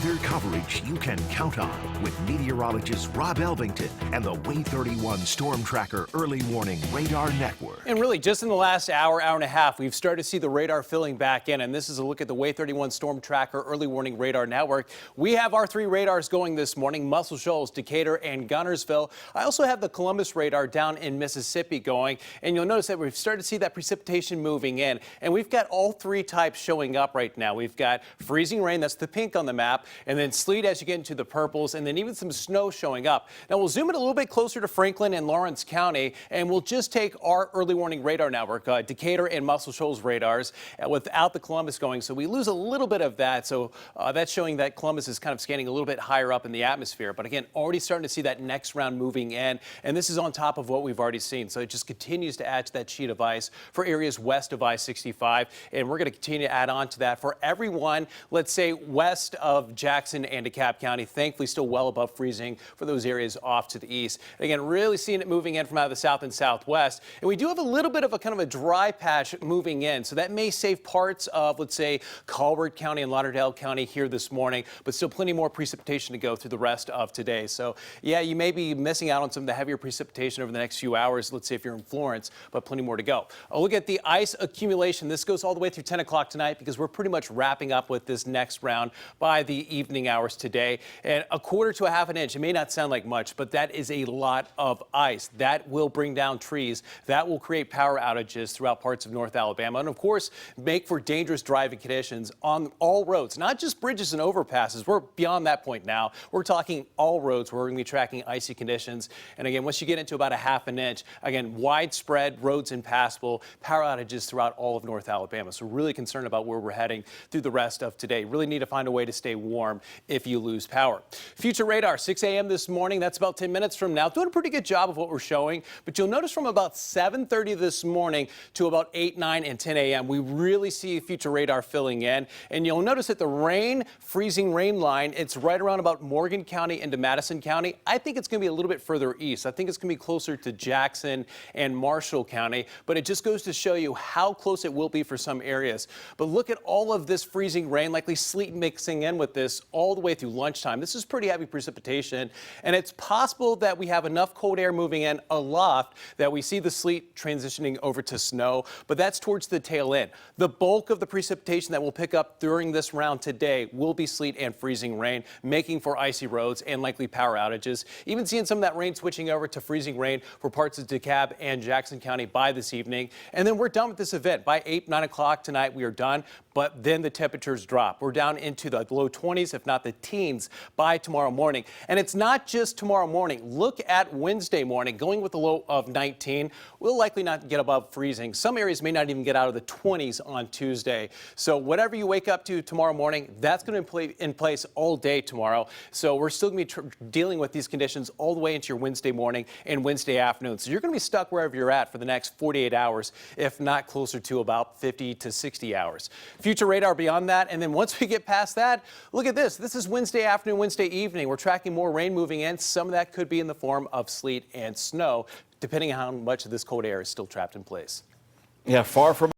Weather coverage you can count on with meteorologist Rob Elvington and the WAAY 31 StormTracker Early Warning Radar Network. And really, just in the last hour and a half, we've started to see the radar filling back in. And this is a look at the WAAY 31 StormTracker Early Warning Radar Network. We have our 3 radars going this morning: Muscle Shoals, Decatur, and Guntersville. I also have the Columbus radar down in Mississippi going. And you'll notice that we've started to see that precipitation moving in. And we've got all 3 types showing up right now. We've got freezing rain, that's the pink on the map, and then sleet as you get into the purples, and then even some snow showing up. Now we'll zoom in a little bit closer to Franklin and Lawrence County, and we'll just take our early warning radar network, Decatur and Muscle Shoals radars, without the Columbus going. So we lose a little bit of that. So that's showing that Columbus is kind of scanning a little bit higher up in the atmosphere. But again, already starting to see that next round moving in, and this is on top of what we've already seen. So it just continues to add to that sheet of ice for areas west of I-65, and we're going to continue to add on to that for everyone, let's say, west of Jackson and DeKalb County. Thankfully, still well above freezing for those areas off to the east. And again, really seeing it moving in from out of the south and southwest. And we do have a little bit of a kind of a dry patch moving in, so that may save parts of, let's say, Colbert County and Lauderdale County here this morning, but still plenty more precipitation to go through the rest of today. So yeah, you may be missing out on some of the heavier precipitation over the next few hours, let's say if you're in Florence, but plenty more to go. I'll look at the ice accumulation. This goes all the way through 10 o'clock tonight because we're pretty much wrapping up with this next round by the evening hours today. And a quarter to a half an inch, it may not sound like much, but that is a lot of ice. That will bring down trees. That will create power outages throughout parts of North Alabama. And of course, make for dangerous driving conditions on all roads, not just bridges and overpasses. We're beyond that point now. We're talking all roads where we're going to be tracking icy conditions. And again, once you get into about a half an inch, again, widespread roads impassable, power outages throughout all of North Alabama. So really concerned about where we're heading through the rest of today. Really need to find a way to stay warm if you lose power. Future radar, 6 a.m. this morning. That's about 10 minutes from now. Doing a pretty good job of what we're showing, but you'll notice from about 7:30 this morning to about 8, 9, and 10 a.m. we really see future radar filling in. And you'll notice that the rain, freezing rain line, it's right around about Morgan County into Madison County. I think it's going to be a little bit further east. I think it's going to be closer to Jackson and Marshall County, but it just goes to show you how close it will be for some areas. But look at all of this freezing rain, likely sleet mixing in with this all the way through lunchtime. This is pretty heavy precipitation, and it's possible that we have enough cold air moving in aloft that we see the sleet transitioning over to snow, but that's towards the tail end. The bulk of the precipitation that we'll pick up during this round today will be sleet and freezing rain, making for icy roads and likely power outages. Even seeing some of that rain switching over to freezing rain for parts of DeKalb and Jackson County by this evening. And then we're done with this event. By 8, 9 o'clock tonight, we are done, but then the temperatures drop. We're down into the low 20s, if not the teens, by tomorrow morning. And it's not just tomorrow morning. Look at Wednesday morning, going with a low of 19. We'll likely not get above freezing. Some areas may not even get out of the 20s on Tuesday. So whatever you wake up to tomorrow morning, that's going to be in place all day tomorrow. So we're still going to be dealing with these conditions all the way into your Wednesday morning and Wednesday afternoon. So you're going to be stuck wherever you're at for the next 48 hours, if not closer to about 50 to 60 hours. Future radar beyond that, and then once we get past that, look at this. This is Wednesday afternoon, Wednesday evening. We're tracking more rain moving in. Some of that could be in the form of sleet and snow, depending on how much of this cold air is still trapped in place. Yeah, far from